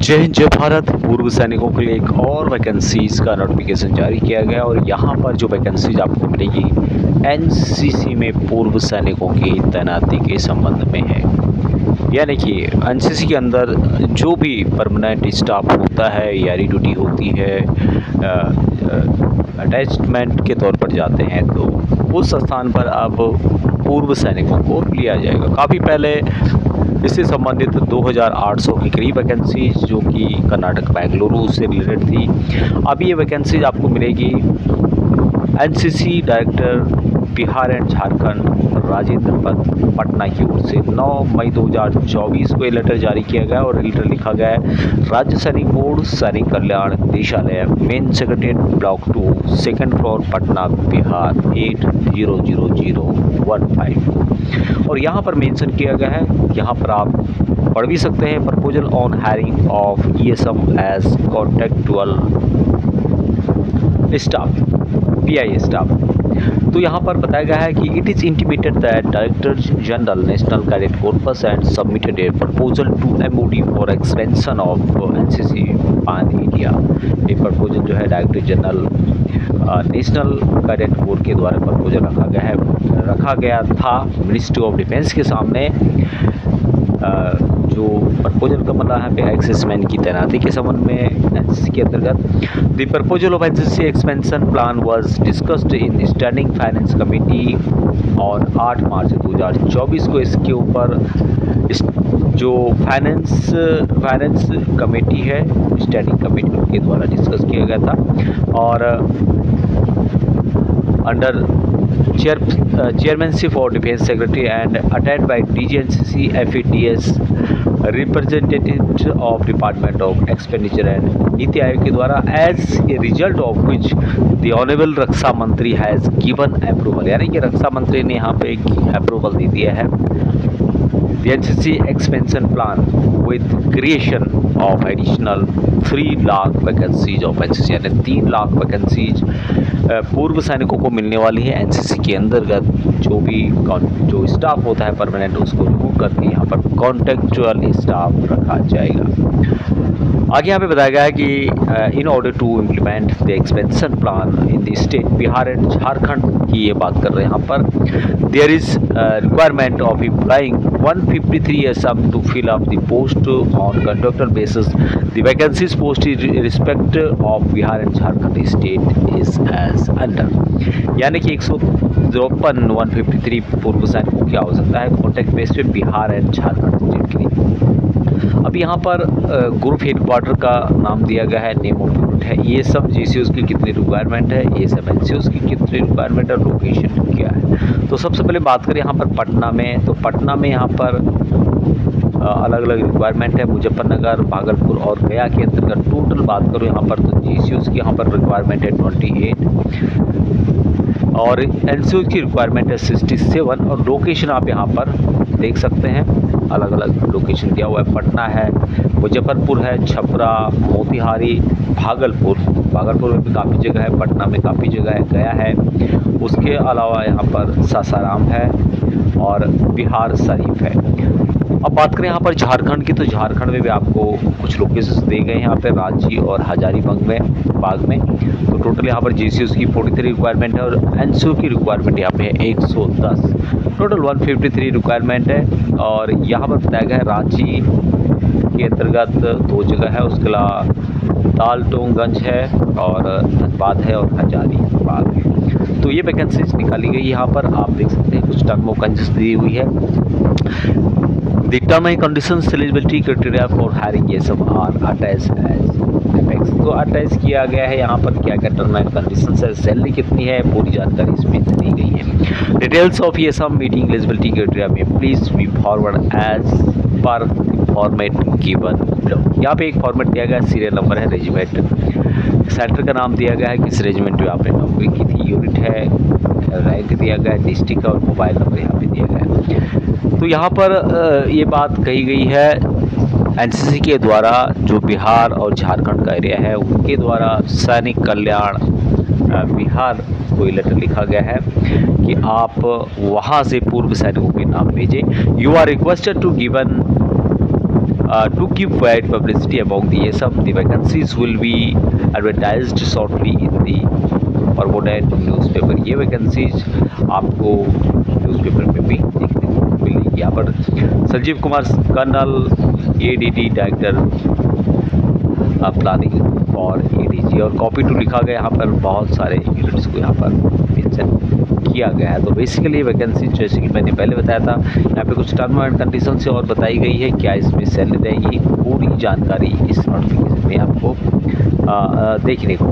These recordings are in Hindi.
जय हिंद जय भारत। पूर्व सैनिकों के लिए एक और वैकेंसीज का नोटिफिकेशन जारी किया गया और यहाँ पर जो वैकेंसीज आपको मिलेगी एनसीसी में पूर्व सैनिकों की तैनाती के संबंध में है। यानी कि एनसीसी के अंदर जो भी परमानेंट स्टाफ होता है, यारी ड्यूटी होती है, अटैचमेंट के तौर पर जाते हैं, तो उस स्थान पर अब पूर्व सैनिकों को लिया जाएगा। काफ़ी पहले इससे संबंधित 2800 के करीब वैकेंसीज जो कि कर्नाटक बेंगलुरु से रिलेटेड थी, अभी ये वैकेंसीज आपको मिलेगी NCC director Bihar and Jharkhand Rajendra Patna की ओर से। 9 मई 2024 को ये लेटर जारी किया गया और लेटर लिखा गया है राज्य सैनिक बोर्ड सैनिक कल्याण निदेशालय main secretariat block 2 second floor Patna Bihar 800015। और यहाँ पर मेंशन किया गया है, यहाँ पर आप पढ़ भी सकते हैं, proposal on hiring of ESM as contractual staff PI staff. तो यहाँ पर बताया गया है कि it is intimated that director general National Cadet Corps and submitted a proposal to MOD for expansion of NCC pan India. ये प्रपोजल जो है director general National Cadet Corps के द्वारा प्रपोजल रखा गया था मिनिस्ट्री ऑफ डिफेंस के सामने। जो प्रपोजल का मतलब है एक्सेसमैन की तैनाती के संबंध में एनसीसी के अंतर्गत। The proposal of NCC expansion plan was discussed in standing finance committee और 8 मार्च 2024 को इसके ऊपर जो फाइनेंस कमेटी है, स्टैंडिंग कमेटी के द्वारा डिस्कस किया गया था और under chairmanship of defense secretary and attended by DGNCC FATS representatives of Department of Expenditure and NITI Aayog के द्वारा as a result of which the honorable रक्षा मंत्री has given approval। यानी कि रक्षा मंत्री ने यहाँ पे अप्रूवल दे दिया है the NCC expansion plan with creation of additional 3 lakh vacancies of NCC. यानी 3 लाख वैकेंसीज पूर्व सैनिकों को मिलने वाली है एनसीसी के अंतर्गत। जो स्टाफ होता है परमानेंट, उसको रिमूव करके यहाँ पर कॉन्ट्रैक्चुअल स्टाफ रखा जाएगा। आगे यहाँ पे बताया गया है कि in order to implement the expansion plan in the state Bihar and Jharkhand की ये बात कर रहे हैं यहाँ पर। There is requirement of employing 153 SM to fill up the post on contractor basis. The vacancies post in respect of Bihar and Jharkhand state is as under. यानी कि 153 पूर्व सैनिकों की आवश्यकता है कॉन्ट्रैक्ट बेस पे बिहार एंड झारखंड स्टेट के लिए। अब यहाँ पर ग्रुप हेडक्वार्टर का नाम दिया गया है, नेम ऑफ यूनिट है, ये सब जीसीओस की कितनी रिक्वायरमेंट है, ये सब एनसीओस की कितनी रिक्वायरमेंट है, लोकेशन क्या है। तो सबसे पहले बात करें यहाँ पर पटना में, तो पटना में यहाँ पर अलग अलग रिक्वायरमेंट है। मुजफ्फरनगर, भागलपुर और गया के अंतर्गत टोटल बात करूँ यहाँ पर तो जीसीओस की यहाँ पर रिक्वायरमेंट है 28 और एनसीओ की रिक्वायरमेंट है 67। और लोकेशन आप यहाँ पर देख सकते हैं, अलग अलग लोकेशन दिया हुआ है। पटना है, मुजफ्फरपुर है, छपरा, मोतिहारी, भागलपुर में भी काफ़ी जगह है, पटना में काफ़ी जगह है, गया है। उसके अलावा यहाँ पर सासाराम है और बिहार शरीफ है। अब बात करें यहाँ पर झारखंड की, तो झारखंड में भी आपको कुछ लोकेशंस दे गए हैं यहाँ पे रांची और हजारीबाग में। तो टोटल यहाँ पर जीसीओस की 43 रिक्वायरमेंट है और एनसीओ की रिक्वायरमेंट यहाँ पे है 110। टोटल 153 रिक्वायरमेंट है। और यहाँ पर बताया गया है रांची के अंतर्गत 2 जगह है, उसके अलावा तालटोंगंज है और धनबाद है और हजारीबाग है। तो ये वैकेंसीज निकाली गई यहाँ पर आप देख सकते हैं, कुछ टर्म ऑफ कंडीशंस दी हुई है। The term and conditions eligibility criteria for hiring ESM are attached as apex। तो अटैच किया गया है यहाँ पर क्या क्या टर्म एंड कंडीशंस है, सैलरी कितनी है, पूरी जानकारी इसमें दी गई है। Details of ESM meeting eligibility criteria में please be forward as per format given below. यहाँ पे एक फॉर्मेट दिया गया है, सीरियल नंबर है, रेजिमेंट, सेंटर का नाम दिया गया है, किस रेजिमेंट में आपने नौकरी की थी, यूनिट है, रैंक दिया गया है, डिस्ट्रिक्ट और मोबाइल नंबर यहाँ पे दिया गया है। तो यहाँ पर ये बात कही गई है एनसीसी के द्वारा, जो बिहार और झारखंड का एरिया है उनके द्वारा सैनिक कल्याण बिहार को लेटर लिखा गया है कि आप वहाँ से पूर्व सैनिकों के नाम भेजें। You are requested to given to keep wide publicity among the ASM, the vacancies will be advertised shortly in the forwarded newspaper. ये वैकेंसीज आपको न्यूज़पेपर में भी देखने को मिलेगी। यहाँ पर Sanjeev Kumar colonel ADD director planning और ADG और कॉपी टू लिखा गया। यहाँ पर बहुत सारे यूनिट्स को यहाँ पर मेंशन किया गया है। तो बेसिकली ये वैकेंसी जैसे कि मैंने पहले बताया था, यहाँ पे कुछ टर्म एंड कंडीशन से और बताई गई है, क्या इसमें सैलरी देगी, पूरी जानकारी इस नोटिफिकेशन में आपको देखने को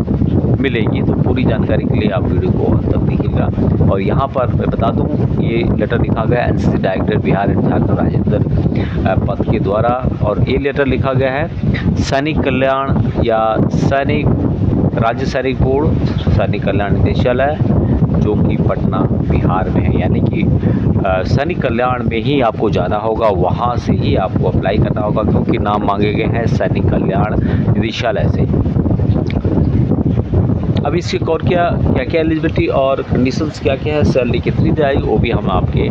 मिलेगी। तो पूरी जानकारी के लिए आप वीडियो को अंत तक देखिएगा। और यहाँ पर मैं बता दूँ, ये लेटर लिखा गया NCC director Bihar and Jharkhand Rajendra पद के द्वारा, और ये लेटर लिखा गया है सैनिक कल्याण या सैनिक राज्य सैनिक बोर्ड सैनिक कल्याण निदेशालय, जो कि पटना बिहार में है। यानी कि सैनिक कल्याण में ही आपको जाना होगा, वहाँ से ही आपको अप्लाई करना होगा, क्योंकि नाम मांगे गए हैं सैनिक कल्याण निदेशालय से। अब इसके और क्या एलिजिबिलिटी और कंडीशंस क्या है, सैलरी कितनी जाएगी, वो भी हम आपके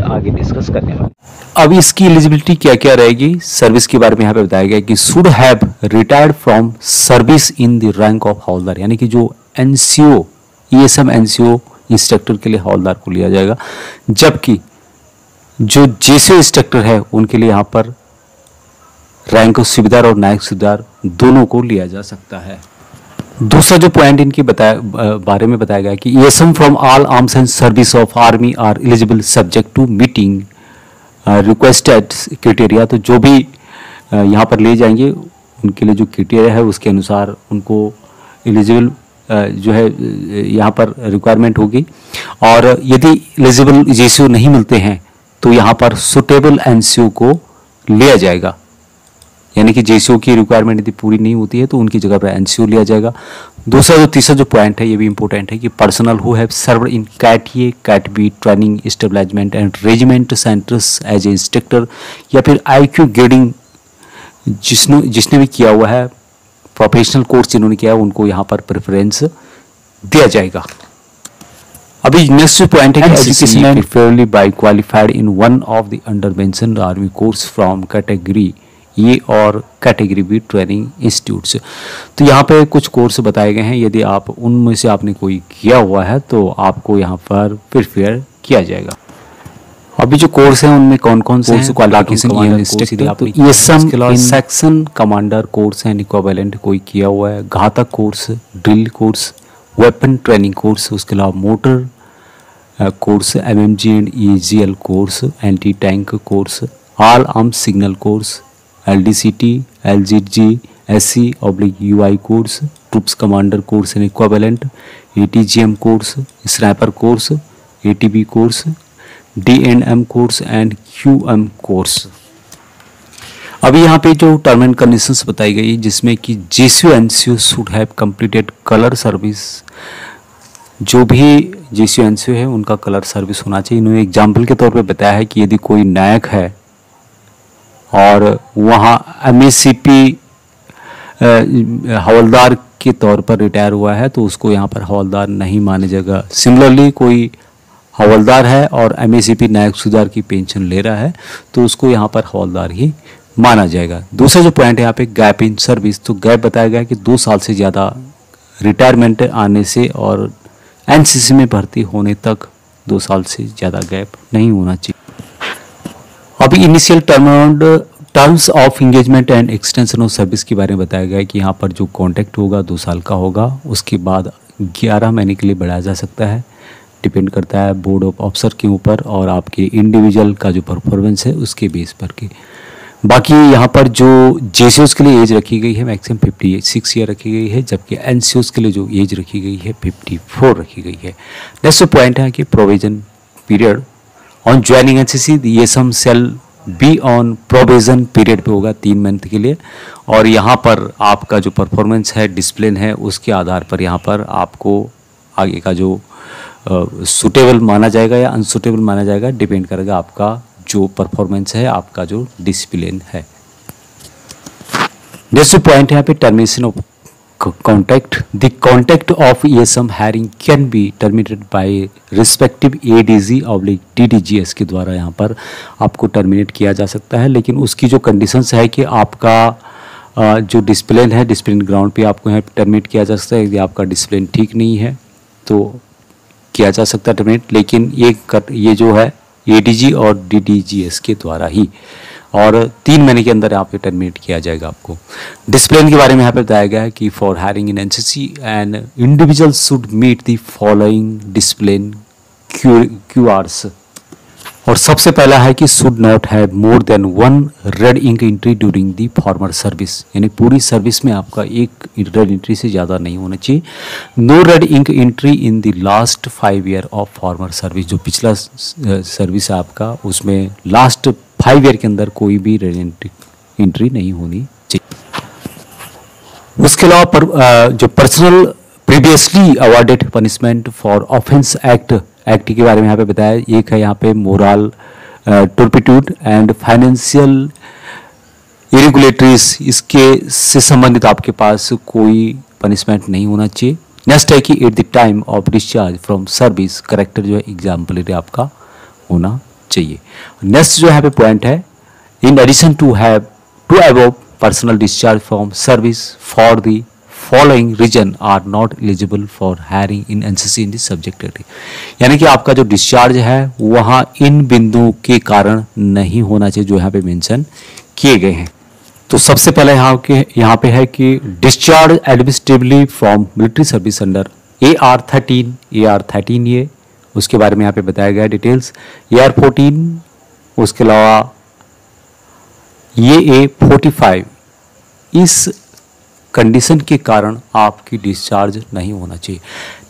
आगे डिस्कस करने वाले। अब इसकी एलिजिबिलिटी क्या क्या रहेगी, सर्विस के बारे में यहाँ पे बताया गया कि should have retired from service in the rank of havildar, यानी कि जो NCO ESM NCO इंस्ट्रक्टर के लिए हवलदार को लिया जाएगा, जबकि जो JCO इंस्ट्रक्टर है उनके लिए यहाँ पर रैंक सूबेदार और नायक सूबेदार दोनों को लिया जा सकता है। दूसरा जो पॉइंट इनके बारे में बताया गया कि ESM from all arms and service of army are eligible subject to meeting requested criteria. तो जो भी यहाँ पर ले जाएंगे उनके लिए जो क्राइटेरिया है उसके अनुसार उनको एलिजिबल जो है यहाँ पर रिक्वायरमेंट होगी। और यदि एलिजिबल JCO नहीं मिलते हैं तो यहाँ पर सुटेबल NCO को लिया जाएगा, यानी कि JCO की रिक्वायरमेंट यदि पूरी नहीं होती है तो उनकी जगह पर NCO लिया जाएगा। तीसरा जो पॉइंट है ये भी इंपॉर्टेंट है कि personnel who have served in cat A, cat B training establishment and regiment centres as a instructor, या फिर IQ ग्रेडिंग जिसने भी किया हुआ है, प्रोफेशनल कोर्स जिन्होंने किया है, उनको यहाँ पर प्रेफरेंस दिया जाएगा। अभी नेक्स्ट पॉइंट है कि education preferably bye qualified in one of the under mentioned army course from category A और कैटेगरी B ट्रेनिंग इंस्टीट्यूट्स। तो यहाँ पे कुछ कोर्स बताए गए हैं, यदि आप उनमें से आपने कोई किया हुआ है तो आपको यहाँ पर प्रिफेयर किया जाएगा। अभी जो कोर्स है उनमें कौन कौन से qualification section commander course and equivalent कोई किया हुआ है, घातक course, drill course, weapon training course, उसके अलावा motor course, MMG and EGL course, anti tank course, all arms signal course, LDCT, LGG, SC/UI course, troops commander course and equivalent, ATGM course, sniper course, ATB course, D&M course and QM course. अभी यहाँ पे जो टर्म एंड कंडीशंस बताई गई जिसमें कि JCO NCO should have completed colour service, जो भी JCO NCO है उनका कलर सर्विस होना चाहिए। इन्होंने एग्जाम्पल के तौर पे बताया है कि यदि कोई नायक है और वहाँ MACP हवलदार के तौर पर रिटायर हुआ है तो उसको यहाँ पर हवलदार नहीं माना जाएगा। सिमिलरली कोई हवलदार है और MACP नायक सूबेदार की पेंशन ले रहा है तो उसको यहाँ पर हवलदार ही माना जाएगा। दूसरा जो पॉइंट है यहाँ पे गैप इन सर्विस, तो गैप बताया गया कि 2 साल से ज़्यादा रिटायरमेंट आने से और NCC में भर्ती होने तक 2 साल से ज़्यादा गैप नहीं होना चाहिए। अभी initial terms of engagement and extension of service के बारे में बताया गया है कि यहाँ पर जो कॉन्ट्रैक्ट होगा 2 साल का होगा, उसके बाद 11 महीने के लिए बढ़ाया जा सकता है। डिपेंड करता है बोर्ड ऑफ ऑफिसर के ऊपर और आपके इंडिविजुअल का जो परफॉर्मेंस है उसके बेस पर के। बाकी यहाँ पर जो JCOs के लिए एज रखी गई है मैक्सिमम 56 ईयर रखी गई है, जबकि NCOs के लिए जो एज रखी गई है 54 रखी गई है। नेक्स्ट पॉइंट है कि provision period on joining NCC, ये same shall be on provision period पे होगा 3 मंथ के लिए, और यहाँ पर आपका जो परफॉर्मेंस है डिसिप्लिन है उसके आधार पर यहाँ पर आपको आगे का जो सुटेबल माना जाएगा या अनसुटेबल माना जाएगा, डिपेंड करेगा आपका जो परफॉर्मेंस है, आपका जो डिसिप्लिन है। नेक्स्ट पॉइंट यहाँ पे termination of the contact of ESM hiring can be terminated by respective ADG और DDGS के द्वारा यहाँ पर आपको टर्मिनेट किया जा सकता है, लेकिन उसकी जो कंडीशंस है कि आपका जो डिसिप्लिन है, डिसिप्लिन ग्राउंड पे आपको यहाँ टर्मिनेट किया जा सकता है। यदि आपका डिसिप्लिन ठीक नहीं है तो किया जा सकता है टर्मिनेट, लेकिन ये जो है ADG और DDGS के द्वारा ही, और 3 महीने के अंदर यहाँ पे टर्मिनेट किया जाएगा आपको। डिसिप्लिन के बारे में यहाँ पे बताया गया है कि for hiring in NCC and individual should meet the following discipline QRs, और सबसे पहला है कि should not have more than 1 red ink entry during the former service, यानी पूरी सर्विस में आपका एक रेड एंट्री से ज़्यादा नहीं होना चाहिए। No red ink entry in the last 5 year of former service, जो पिछला सर्विस है आपका उसमें लास्ट 5 ईयर के अंदर कोई भी रेड एंट्री नहीं होनी चाहिए। उसके अलावा जो personal previously awarded punishment for offence act के बारे में यहाँ पे बताया। एक है यहाँ पे मोरल टर्पिट्यूड एंड फाइनेंशियल इरेगुलेटरीज, इसके से संबंधित आपके पास कोई पनिशमेंट नहीं होना चाहिए। नेक्स्ट है कि at the time of discharge from service character जो है एग्जाम्पलरी आपका होना चाहिए। नेक्स्ट जो यहाँ पे पॉइंट है, in addition to have to above personnel discharge from service for the following reason are not eligible for hiring in NCC in this subject, यानी कि आपका जो डिस्चार्ज है वहाँ इन बिंदुओं के कारण नहीं होना चाहिए जो यहाँ पे मेंशन किए गए हैं। तो सबसे पहले यहाँ पे है कि discharge administratively from military service under AR13 ये उसके बारे में यहाँ पे बताया गया डिटेल्स। AR14 उसके अलावा ये A45, इस कंडीशन के कारण आपकी डिस्चार्ज नहीं होना चाहिए।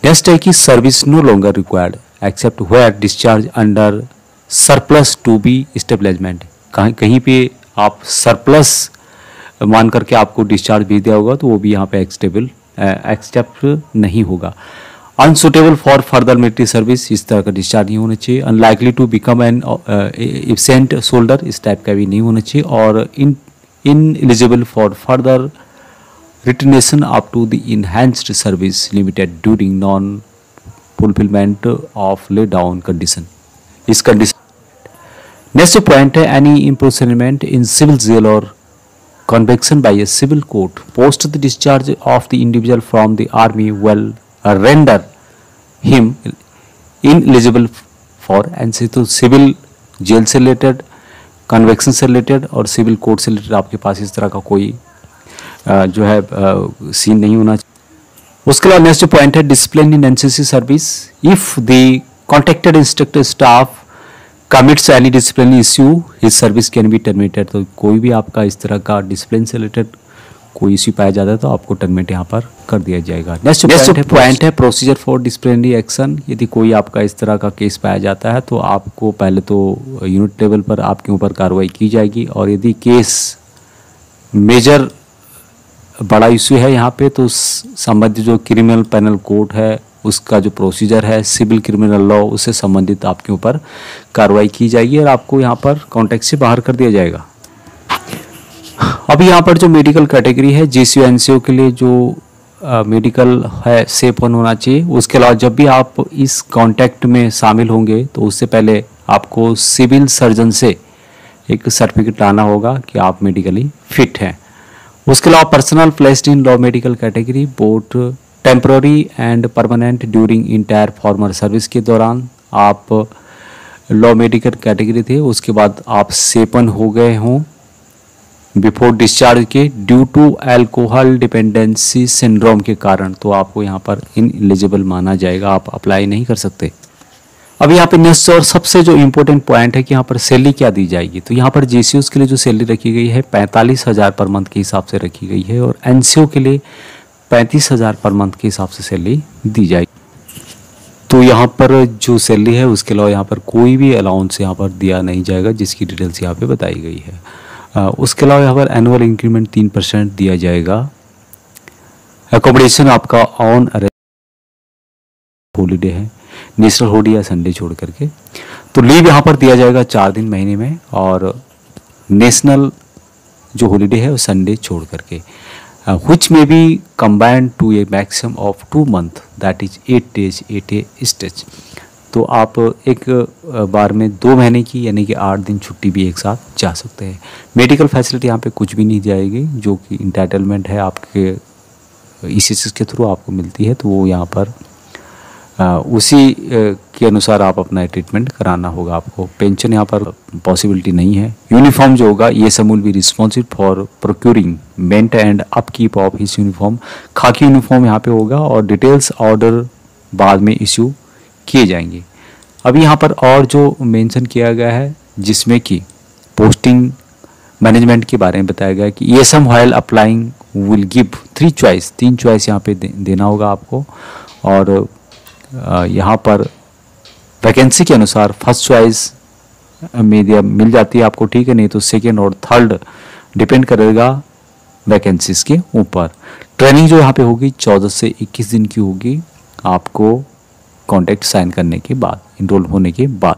नेक्स्ट है कि service no longer required except where discharge under surplus to be establishment, कहीं पे आप सरप्लस मान करके आपको डिस्चार्ज भेज दिया होगा तो वो भी यहाँ पे एक्सेप्ट नहीं होगा। Unsuitable for further military service, इस तरह का डिस्चार्ज नहीं होना चाहिए। Unlikely to become an absent soldier, इस टाइप का भी नहीं होना चाहिए। और ineligible for further retention up to the enhanced service limited during non fulfilment of lay down condition, इस कंडीशन। नेक्स्ट पॉइंट है, any imprisonment in civil jail और conviction by a civil court post the discharge of the individual from the army will render him ineligible for NCC। तो सिविल जेल से रिलेटेड, कन्वेक्शन से रिलेटेड और सिविल कोर्ट से रिलेटेड आपके पास इस तरह का कोई जो है सीन नहीं होना चाहिए। उसके अलावा नेक्स्ट पॉइंट है, discipline in NCC service if the contacted instructor staff commits any discipline issue his service can be terminated. तो कोई भी आपका इस तरह का डिसिप्लिन से रिलेटेड कोई इश्यू पाया जाता है तो आपको टर्मिनेट यहाँ पर कर दिया जाएगा। नेक्स्ट पॉइंट है प्रोसीजर फॉर डिसिप्लिनरी एक्शन। यदि कोई आपका इस तरह का केस पाया जाता है तो आपको पहले तो यूनिट लेवल पर आपके ऊपर कार्रवाई की जाएगी, और यदि केस मेजर बड़ा इश्यू है यहाँ पे तो संबंधित जो क्रिमिनल पैनल कोड है उसका जो प्रोसीजर है सिविल क्रिमिनल लॉ उससे संबंधित आपके ऊपर कार्रवाई की जाएगी और आपको यहाँ पर कॉन्टेक्ट से बाहर कर दिया जाएगा। अब यहाँ पर जो मेडिकल कैटेगरी है GCO NCO के लिए जो मेडिकल है सेफ होना चाहिए। उसके अलावा जब भी आप इस कॉन्टैक्ट में शामिल होंगे तो उससे पहले आपको सिविल सर्जन से एक सर्टिफिकेट लाना होगा कि आप मेडिकली फिट हैं। उसके अलावा personal placed in law medical category both temporary and permanent during entire farmer service के दौरान आप लॉ मेडिकल कैटेगरी थे, उसके बाद आप सेपन हो गए हों बिफोर डिस्चार्ज के due to alcohol dependency syndrome के कारण, तो आपको यहाँ पर इनएलिजिबल माना जाएगा, आप अप्लाई नहीं कर सकते। अब यहाँ पे नेक्स्ट और सबसे जो इम्पोर्टेंट पॉइंट है कि यहाँ पर सैलरी क्या दी जाएगी। तो यहाँ पर GCOs के लिए जो सैलरी रखी गई है 45,000 पर मंथ के हिसाब से रखी गई है, और NCO के लिए 35,000 पर मंथ के हिसाब से सैलरी दी जाएगी। तो यहाँ पर जो सैलरी है उसके अलावा यहाँ पर कोई भी अलाउंस यहाँ पर दिया नहीं जाएगा, जिसकी डिटेल्स यहाँ पे बताई गई है। उसके अलावा यहाँ पर एनुअल इंक्रीमेंट 3% दिया जाएगा। अकोमोडेशन आपका ऑन हॉलीडे है, नेशनल हॉलीडे या संडे छोड़ करके। तो लीव यहाँ पर दिया जाएगा 4 दिन महीने में, और नेशनल जो हॉलीडे है वो संडे छोड़ करके। which may be combined to a maximum of 2 month, that is 8 days 8 a stage। तो आप एक बार में 2 महीने की यानी कि 8 दिन छुट्टी भी एक साथ जा सकते हैं। मेडिकल फैसिलिटी यहाँ पे कुछ भी नहीं जाएगी, जो कि इंटाइटलमेंट है आपके ईसीएसएस के थ्रू आपको मिलती है, तो वो यहाँ पर उसी के अनुसार आप अपना ट्रीटमेंट कराना होगा आपको। पेंशन यहाँ पर पॉसिबिलिटी नहीं है। यूनिफॉर्म जो होगा ये will be responsible for procuring meant and upkeep of his uniform. खाकी यूनिफॉर्म यहाँ पे होगा और डिटेल्स ऑर्डर बाद में इश्यू किए जाएंगे। अभी यहाँ पर और जो मेंशन किया गया है जिसमें कि पोस्टिंग मैनेजमेंट के बारे में बताया गया है कि ESM while applying will give 3 choice, 3 choice यहाँ पे देना होगा आपको। और यहाँ पर वैकेंसी के अनुसार फर्स्ट चॉइस में मिल जाती है आपको, ठीक है, नहीं तो सेकेंड और थर्ड डिपेंड करेगा वैकेंसीज के ऊपर। ट्रेनिंग जो यहाँ पे होगी 14 से 21 दिन की होगी आपको कॉन्ट्रैक्ट साइन करने के बाद, इनरोल होने के बाद।